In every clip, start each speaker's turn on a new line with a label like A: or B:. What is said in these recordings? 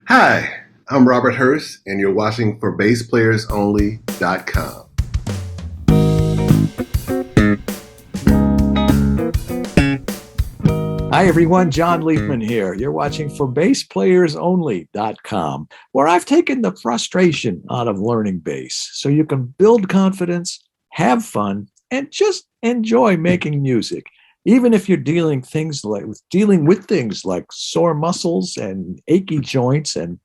A: Hi, I'm Robert Hurst, and you're watching ForBassPlayersOnly.com.
B: Hi everyone, John Leafman here. You're watching ForBassPlayersOnly.com, where I've taken the frustration out of learning bass so you can build confidence, have fun, and just enjoy making music. Even if you're dealing with things like sore muscles and achy joints and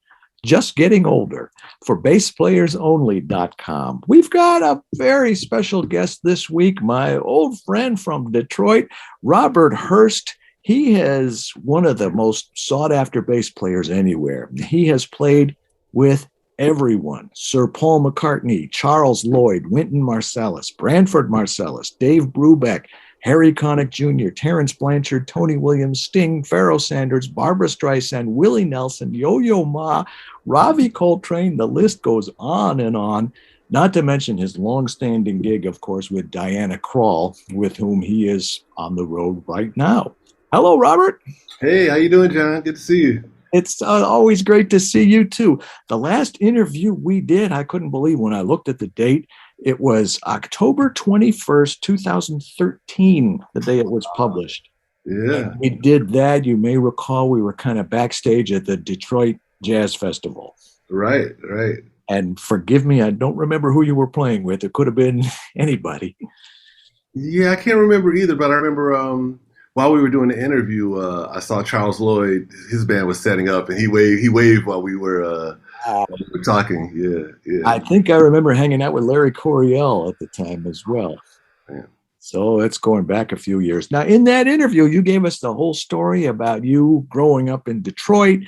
B: just getting older. ForBassPlayersOnly.com. We've got a very special guest this week, my old friend from Detroit, Robert Hurst. He is one of the most sought after bass players anywhere. He has played with everyone: Sir Paul McCartney, Charles Lloyd, Wynton Marsalis, Branford Marsalis, Dave Brubeck, Harry Connick Jr., Terence Blanchard, Tony Williams, Sting, Pharoah Sanders, Barbra Streisand, Willie Nelson, Yo-Yo Ma, Ravi Coltrane. The list goes on and on, not to mention his long-standing gig, of course, with Diana Krall, with whom he is on the road right now. Hello, Robert.
A: Hey, how you doing, John? Good to see you.
B: It's always great to see you, too. The last interview we did, I couldn't believe when I looked at the date. It was October 21st, 2013, the day it was published.
A: Yeah.
B: And we did that. You may recall we were kind of backstage at the Detroit Jazz Festival.
A: Right.
B: And forgive me, I don't remember who you were playing with. It could have been anybody.
A: Yeah, I can't remember either, but I remember while we were doing the interview, I saw Charles Lloyd. His band was setting up, and he waved while we were talking. Yeah.
B: I think I remember hanging out with Larry Coryell at the time as well.
A: Yeah.
B: So it's going back a few years. Now, in that interview, you gave us the whole story about you growing up in Detroit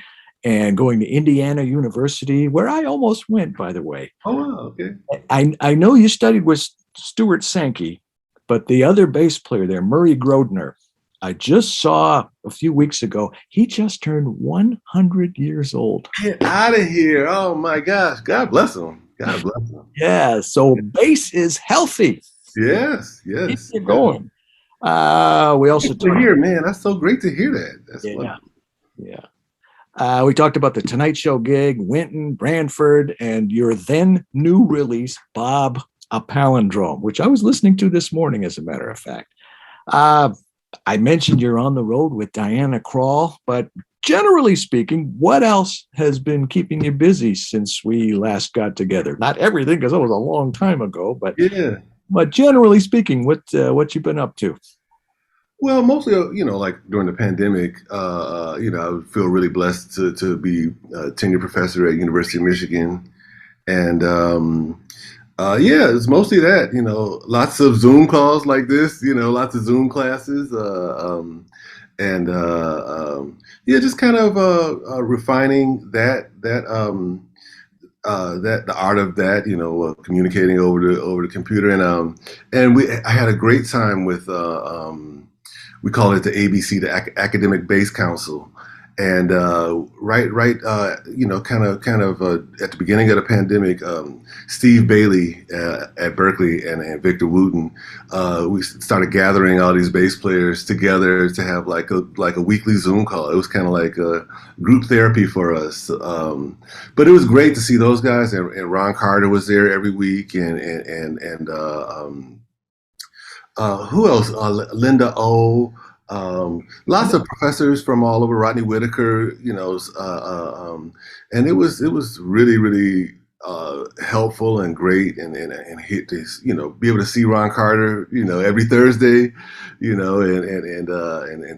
B: and going to Indiana University, where I almost went, by the way.
A: Oh, wow, okay.
B: I know you studied with Stuart Sankey, but the other bass player there, Murray Grodner, I just saw a few weeks ago, he just turned 100 years old.
A: Get out of here. Oh, my gosh. God bless him.
B: Yeah, so bass is healthy.
A: Yes.
B: Keep it going. We also
A: to hear, man. That's so great to hear that. That's
B: yeah. We talked about the Tonight Show gig, Wynton, Branford, and your then new release, Bob, a Palindrome, which I was listening to this morning, as a matter of fact. I mentioned you're on the road with Diana Krall, but generally speaking, what else has been keeping you busy since we last got together? Not everything, because that was a long time ago, but
A: yeah.
B: But generally speaking, what you been up to?
A: Well, mostly, like during the pandemic, I feel really blessed to be a tenured professor at University of Michigan, and it's mostly that. Lots of Zoom calls like this. Lots of Zoom classes, just kind of refining that the art of that, communicating over the computer, and I had a great time with we call it the ABC, the Academic Bass Council, and kind of at the beginning of the pandemic, Steve Bailey at Berkeley and Victor Wooten, we started gathering all these bass players together to have like a weekly Zoom call. It was kind of like a group therapy for us, but it was great to see those guys. And Ron Carter was there every week, and who else? Linda O. Lots of professors from all over, Rodney Whitaker, and it was really, really helpful and great, and hit this, be able to see Ron Carter, every Thursday, and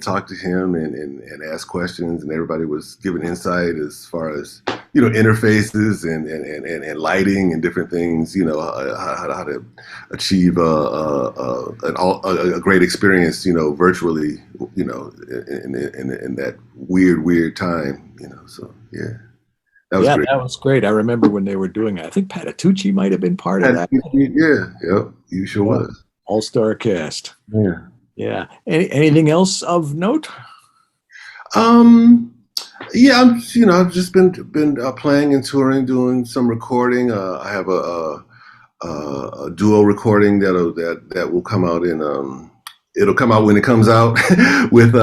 A: talk to him and ask questions, and everybody was giving insight as far as interfaces and lighting and different things, how to achieve a great experience, virtually, in that weird time, so yeah. That
B: was great. I remember when they were doing it. I think Patitucci might have been part of that.
A: Yeah, you sure was.
B: All-star cast.
A: Yeah.
B: Anything else of note?
A: Yeah, I've just been playing and touring, doing some recording. I have a duo recording that will come out it'll come out when it comes out with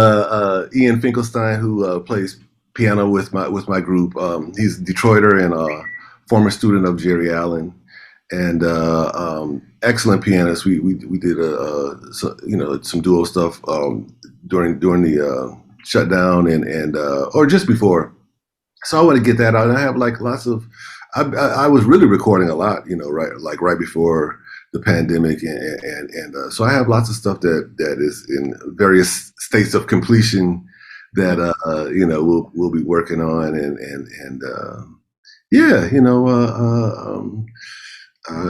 A: Ian Finkelstein, who plays piano with my group. He's a Detroiter and a former student of Jerry Allen, and excellent pianist. We did some duo stuff during the shutdown and or just before. So I want to get that out. And I have like lots of. I was really recording a lot, right before the pandemic, and so I have lots of stuff that is in various states of completion that we'll be working on, and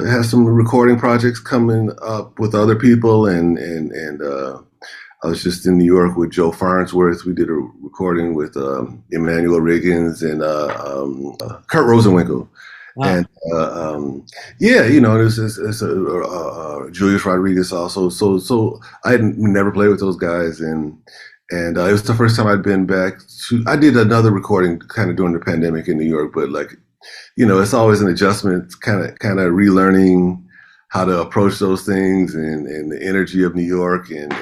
A: have some recording projects coming up with other people, and I was just in New York with Joe Farnsworth. We did a recording with Emmanuel Riggins and Kurt Rosenwinkel. Wow. And there's Julius Rodriguez also. So I had never played with those guys, and it was the first time I'd been back to. I did another recording kind of during the pandemic in New York, but it's always an adjustment, kind of relearning how to approach those things and the energy of New York and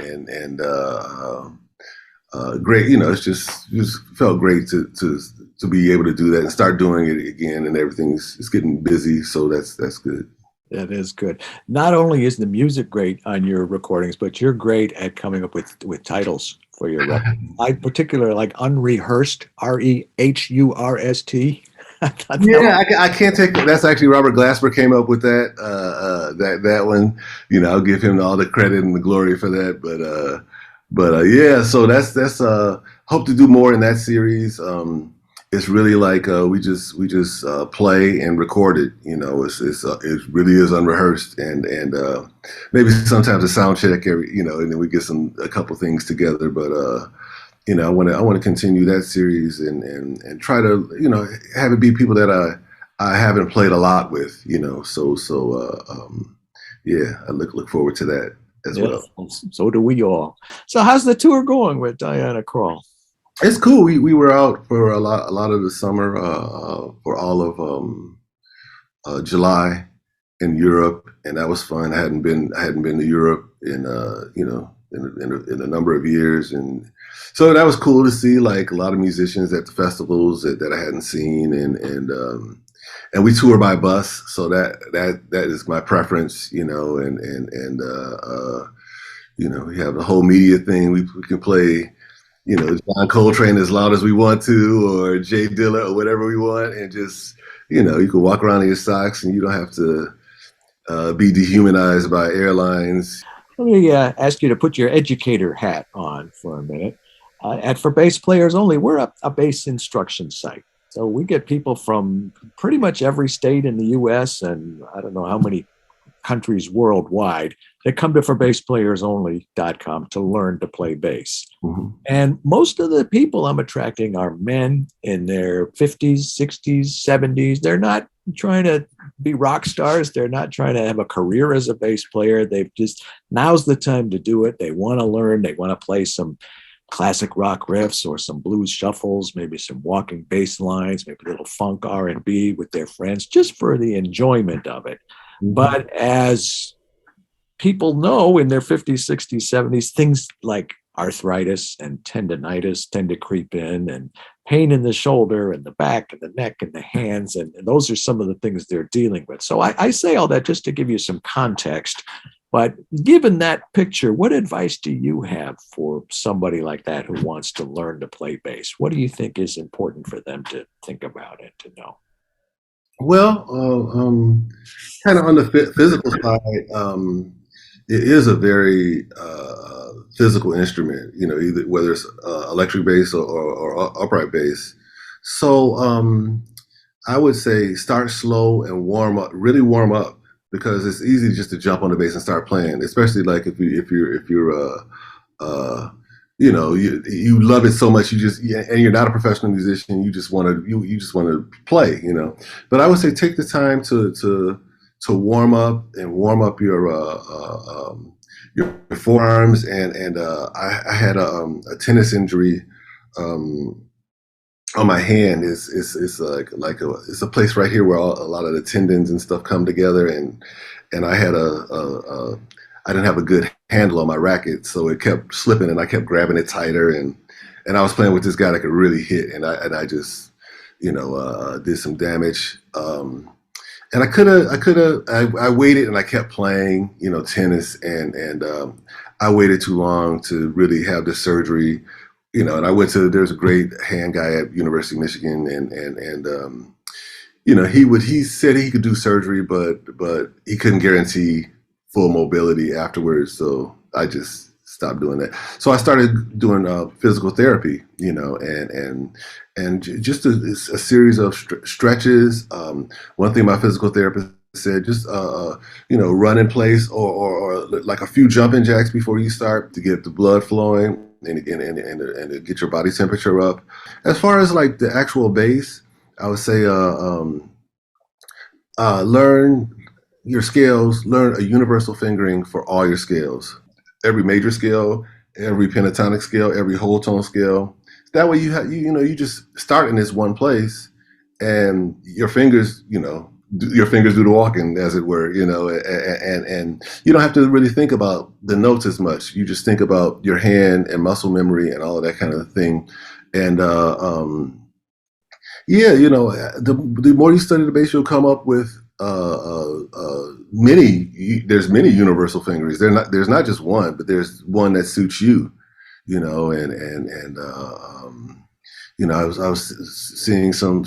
A: great. It's just felt great to be able to do that and start doing it again, and everything's getting busy. So that's good.
B: That is good. Not only is the music great on your recordings, but you're great at coming up with titles for your record. I particularly like Unrehearsed, Rehurst.
A: Yeah, I can't take that. That's actually Robert Glasper came up with that. That one, I'll give him all the credit and the glory for that. But yeah, so that's hope to do more in that series. It's really like we just play and record it. It really is unrehearsed, and maybe sometimes a sound check and then we get a couple things together. But I want to continue that series and try to have it be people that I haven't played a lot with. I look forward to that as well.
B: So do we all. So how's the tour going with Diana Krall?
A: It's cool. We were out for a lot of the summer, for all of July in Europe, and that was fun. I hadn't been to Europe in a number of years, and so that was cool to see like a lot of musicians at the festivals that I hadn't seen, and we tour by bus, so that is my preference, we have the whole media thing. We can play. John Coltrane as loud as we want to, or Jay Dilla, or whatever we want, and just, you can walk around in your socks and you don't have to be dehumanized by airlines.
B: Let me ask you to put your educator hat on for a minute. At For Bass Players Only, we're a bass instruction site. So we get people from pretty much every state in the U.S. and I don't know how many countries worldwide that come to ForBassPlayersOnly.com to learn to play bass. Mm-hmm. And most of the people I'm attracting are men in their 50s, 60s, 70s. They're not trying to be rock stars. They're not trying to have a career as a bass player. They've just, now's the time to do it. They want to learn. They want to play some classic rock riffs or some blues shuffles, maybe some walking bass lines, maybe a little funk R&B with their friends, just for the enjoyment of it. Mm-hmm. But as people know in their 50s, 60s, 70s, things like arthritis and tendonitis tend to creep in, and pain in the shoulder and the back and the neck and the hands. And those are some of the things they're dealing with. So I say all that just to give you some context. But given that picture, what advice do you have for somebody like that who wants to learn to play bass? What do you think is important for them to think about and to know?
A: Well, kind of on the physical side, it is a very physical instrument, either whether it's electric bass or upright bass. So I would say start slow and really warm up, because it's easy just to jump on the bass and start playing, especially like if you're you love it so much, and you're not a professional musician, you just want to play, But I would say take the time to warm up your forearms, and I had a tennis injury on my hand. It's a place right here where a lot of the tendons and stuff come together, and I had I didn't have a good handle on my racket, so it kept slipping, and I kept grabbing it tighter, and and I was playing with this guy that could really hit, and I just, did some damage. And I waited and I kept playing, tennis, and I waited too long to really have the surgery, and there's a great hand guy at University of Michigan, and he said he could do surgery, but he couldn't guarantee full mobility afterwards. So I just stopped doing that. So I started doing physical therapy, and just a series of stretches. One thing my physical therapist said, just run in place or like a few jumping jacks before you start to get the blood flowing and to get your body temperature up. As far as like the actual bass, I would say learn your scales, learn a universal fingering for all your scales, every major scale, every pentatonic scale, every whole tone scale. That way you just start in this one place, and your fingers, your fingers do the walking, as it were, and you don't have to really think about the notes as much. You just think about your hand and muscle memory and all of that kind of thing. And the more you study the bass, you'll come up with there's many universal fingerings. There's not just one, but there's one that suits you, I was seeing some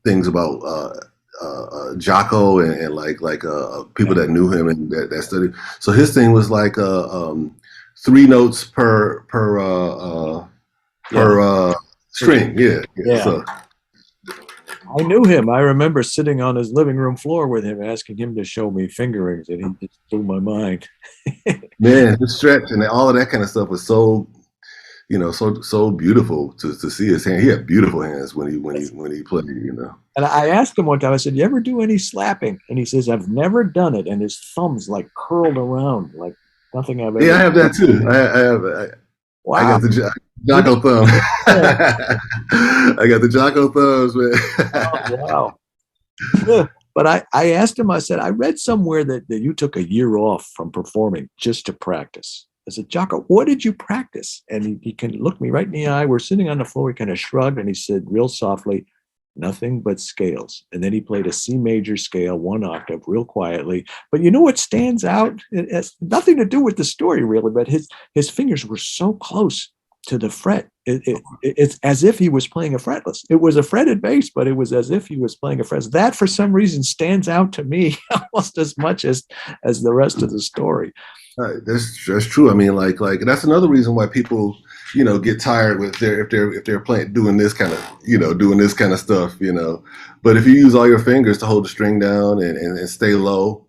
A: things about Jocko and people that knew him and that studied. So his thing was like 3 notes per string. Yeah. So
B: I knew him. I remember sitting on his living room floor with him, asking him to show me fingerings, and he just blew my mind.
A: Man, the stretch and all of that kind of stuff was so, so beautiful to see his hand. He had beautiful hands when he played,
B: And I asked him one time, I said, "You ever do any slapping?" And he says, "I've never done it." And his thumbs like curled around like nothing I've ever.
A: Yeah, I have that too. I have. Wow. I got the Jocko thumb. I got the Jocko thumbs, man.
B: Oh, wow. But I asked him, I said, I read somewhere that you took a year off from performing just to practice. I said, Jocko, what did you practice? And he can look me right in the eye. We're sitting on the floor. He kind of shrugged and he said real softly, "Nothing but scales." And then he played a C major scale, 1 octave, real quietly. But you know what stands out? It has nothing to do with the story, really, but his fingers were so close to the fret. It's as if he was playing a fretless. It was a fretted bass, but it was as if he was playing a fretless. That, for some reason, stands out to me almost as much as the rest of the story.
A: That's true. I mean, like that's another reason why people, get tired if they're playing doing this kind of stuff. But if you use all your fingers to hold the string down and stay low,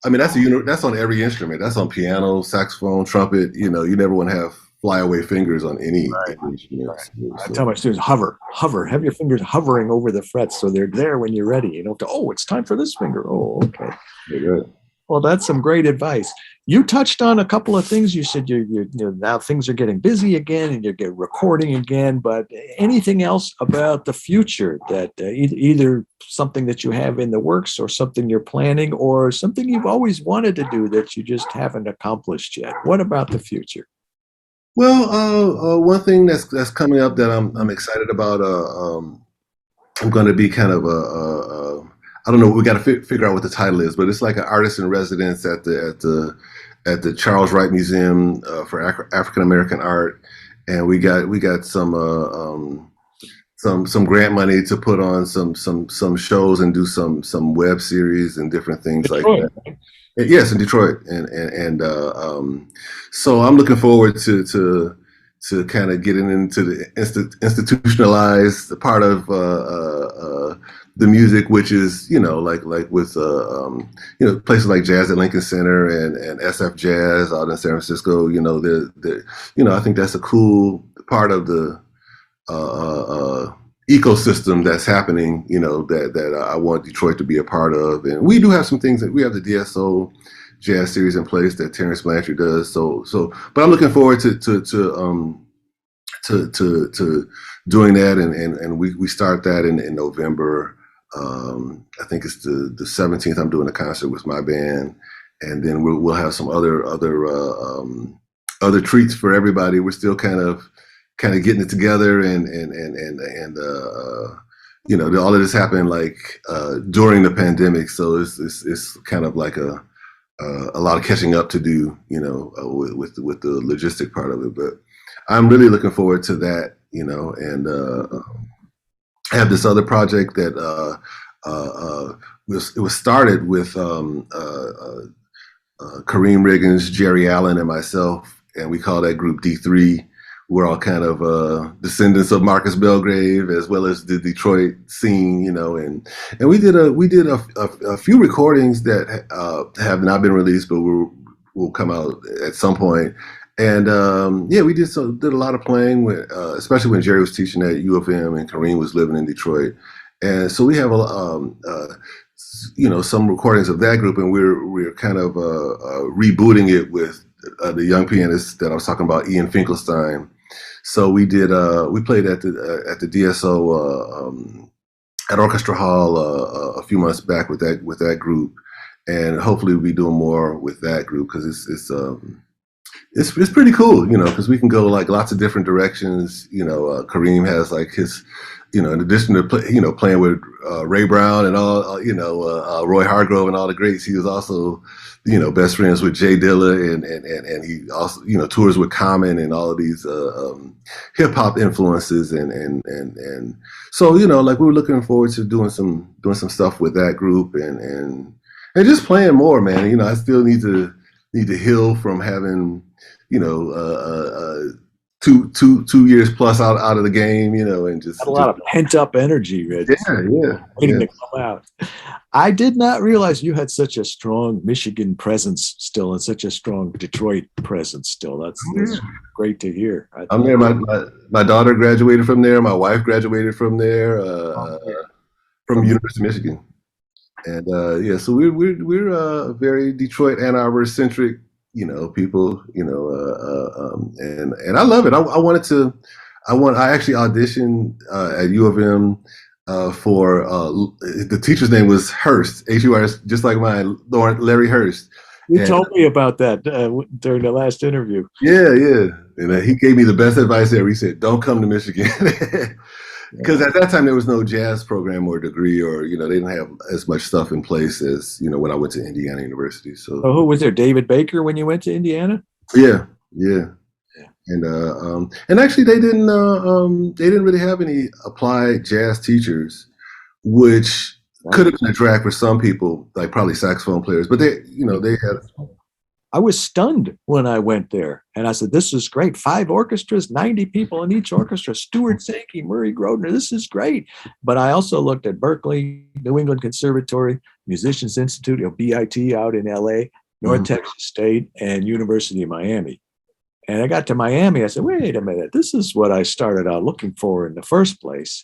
A: I mean that's on every instrument. That's on piano, saxophone, trumpet. You never want to have flyaway fingers on any instrument.
B: Right. I tell my students, hover, have your fingers hovering over the frets so they're there when you're ready. It's time for this finger. Oh, okay.
A: Good.
B: Well, that's some great advice. You touched on a couple of things. You said you now things are getting busy again and you're recording again, but anything else about the future that either something that you have in the works or something you're planning or something you've always wanted to do that you just haven't accomplished yet? What about the future?
A: Well, one thing that's coming up that I'm excited about. I'm going to be kind of I don't know. We got to figure out what the title is, but it's like an artist in residence at the Charles Wright Museum for African American art, and we got some grant money to put on some shows and do some web series and different things
B: Detroit.
A: Like that. Yes, in Detroit, and so I'm looking forward to kind of getting into the institutionalized part of the music, which is like with places like Jazz at Lincoln Center and SF Jazz out in San Francisco. I think that's a cool part of the ecosystem that's happening, that I want Detroit to be a part of. And we do have some things we have the DSO jazz series in place that Terrence Blanchard does. So, but I'm looking forward to doing that. And we start that in November. I think it's the 17th. I'm doing a concert with my band, and then we'll have some other treats for everybody. We're still kind of, kind of getting it together you know, all of this happened like during the pandemic, so it's kind of like a lot of catching up to do, you know, with the logistic part of it. But I'm really looking forward to that, you know, and I have this other project that it was started with Kareem Riggins, Jerry Allen, and myself, and we call that group D3. We're all kind of descendants of Marcus Belgrave, as well as the Detroit scene, you know, and we did a few recordings that have not been released, but will come out at some point. And yeah, we did a lot of playing with, especially when Jerry was teaching at U of M and Kareem was living in Detroit, and so we have you know, some recordings of that group, and we're kind of rebooting it with the young pianist that I was talking about, Ian Finkelstein. So we did we played at the DSO at Orchestra Hall a few months back with that group, and hopefully we'll be doing more with that group because it's pretty cool, you know, because we can go like lots of different directions. You know, Kareem has like his, you know, in addition to you know, playing with Ray Brown and all, you know, Roy Hargrove and all the greats, he was also, you know, best friends with Jay Dilla, and he also, you know, tours with Common and all of these hip hop influences, and so, you know, like we were looking forward to doing some stuff with that group and just playing more, man. You know, I still need to heal from having, you know, 2 years plus out of the game, you know, and just
B: had a lot of pent up energy, Rich. Waiting to come out. I did not realize you had such a strong Michigan presence still, and such a strong Detroit presence still. That's great to hear.
A: I'm there. My daughter graduated from there. My wife graduated from there, from University of Michigan, and yeah, so we're very Detroit, Ann Arbor centric, you know, people, you know, and I love it. I actually auditioned at U of M for the teacher's name was Hurst, Hurst, just like mine, Larry Hurst.
B: You told me about that during the last interview.
A: Yeah, and he gave me the best advice ever. He said, "Don't come to Michigan." Because at that time there was no jazz program or degree, or, you know, they didn't have as much stuff in place as, you know, when I went to Indiana University. So
B: who was there? David Baker when you went to Indiana?
A: Yeah. And actually they didn't really have any applied jazz teachers, which could have been a drag for some people, like probably saxophone players. But they, you know, they had.
B: I was stunned when I went there, and I said, "This is great! 5 orchestras, 90 people in each orchestra. Stuart Sankey, Murray Grodner. This is great." But I also looked at Berkeley, New England Conservatory, Musicians Institute, you know, BIT out in LA, North Texas State, and University of Miami. And I got to Miami. I said, "Wait a minute! This is what I started out looking for in the first place."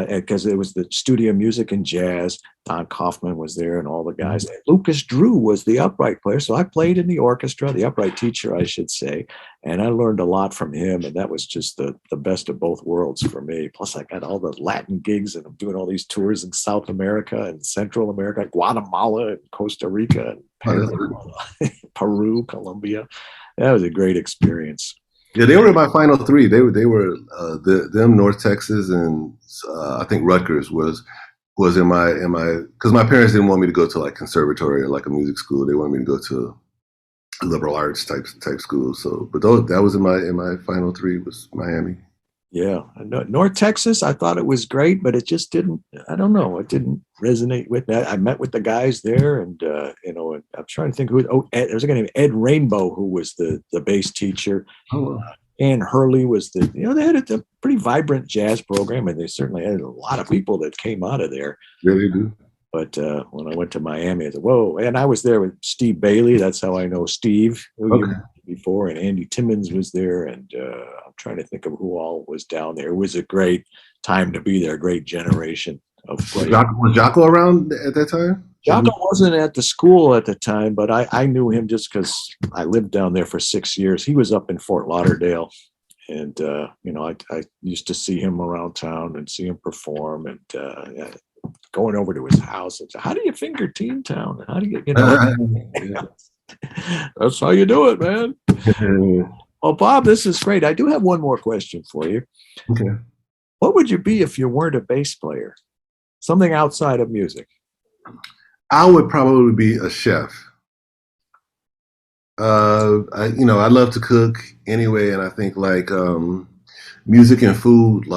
B: Because it was the studio music and jazz. Don Kaufman was there and all the guys. Lucas Drew was the upright player. So I played in the orchestra, the upright teacher, I should say. And I learned a lot from him. And that was just the best of both worlds for me. Plus, I got all the Latin gigs, and I'm doing all these tours in South America and Central America, Guatemala and Costa Rica, and Peru, Colombia. That was a great experience.
A: Yeah, they were in my final 3. They were them, North Texas, and I think Rutgers was in my because my parents didn't want me to go to like conservatory or like a music school. They wanted me to go to a liberal arts type school. So, but that was in my final 3 was Miami.
B: Yeah, North Texas, I thought it was great, but it just didn't. I don't know. It didn't resonate with me. I met with the guys there, and you know, I'm trying to think who. There's a guy named Ed Rainbow who was the bass teacher. Ann Hurley was you know, they had a pretty vibrant jazz program, and they certainly had a lot of people that came out of there.
A: Yeah, they do.
B: But when I went to Miami, I said, "Whoa!" And I was there with Steve Bailey. That's how I know Steve. Before, and Andy Timmons was there, and I'm trying to think of who all was down there. It was a great time to be there, a great generation of players.
A: Was Jocko around at that time?
B: Jocko wasn't at the school at the time, but I knew him just because I lived down there for 6 years. He was up in Fort Lauderdale, and you know, I used to see him around town and see him perform, and going over to his house and say, "How do you finger Teen Town? How do you know?" That's how you do it, man. Well, Bob, this is great. I do have one more question for you.
A: Okay.
B: What would you be if you weren't a bass player? Something outside of music.
A: I would probably be a chef. I love to cook anyway, and I think like music and food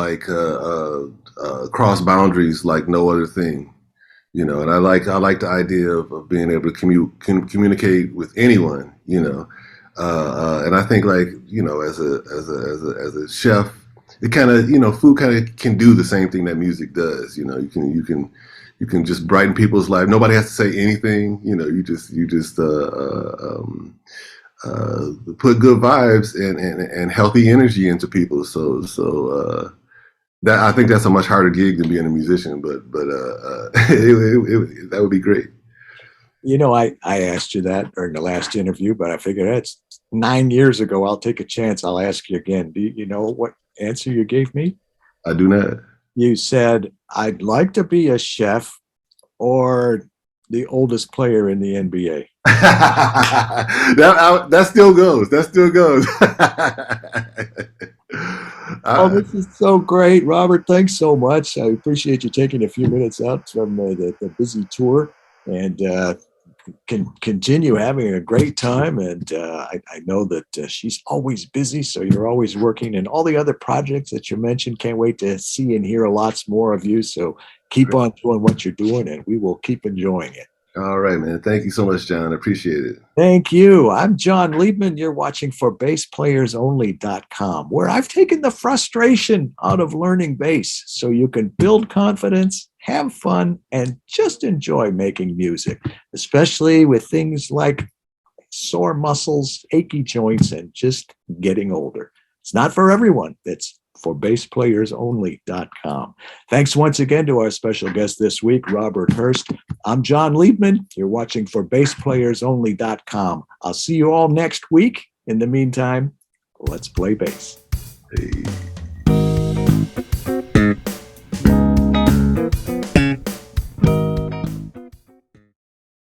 A: cross boundaries like no other thing. And I like the idea of being able to communicate with anyone. And I think like as a chef, it kind of food kind of can do the same thing that music does. You can just brighten people's life. Nobody has to say anything. Put good vibes and healthy energy into people. So that I think that's a much harder gig than being a musician. But that would be great.
B: I asked you that during the last interview, but I figured that's 9 years ago. I'll take a chance. I'll ask you again. Do you know what answer you gave me?
A: I do not.
B: You said, I'd like to be a chef or the oldest player in the NBA.
A: that still goes. That still goes.
B: Oh, this is so great. Robert, thanks so much. I appreciate you taking a few minutes out from the busy tour, and can continue having a great time. And I know that she's always busy, so you're always working. And all the other projects that you mentioned, can't wait to see and hear lots more of you. So keep on doing what you're doing, and we will keep enjoying it.
A: All right, man. Thank you so much, John. I appreciate it.
B: Thank you. I'm John Liebman. You're watching ForBassPlayersOnly.com, where I've taken the frustration out of learning bass so you can build confidence, have fun, and just enjoy making music, especially with things like sore muscles, achy joints, and just getting older. It's not for everyone. It's ForBassPlayersOnly.com. Thanks once again to our special guest this week, Robert Hurst. I'm John Liebman. You're watching ForBassPlayersOnly.com. I'll see you all next week. In the meantime, let's play bass.
A: Hey.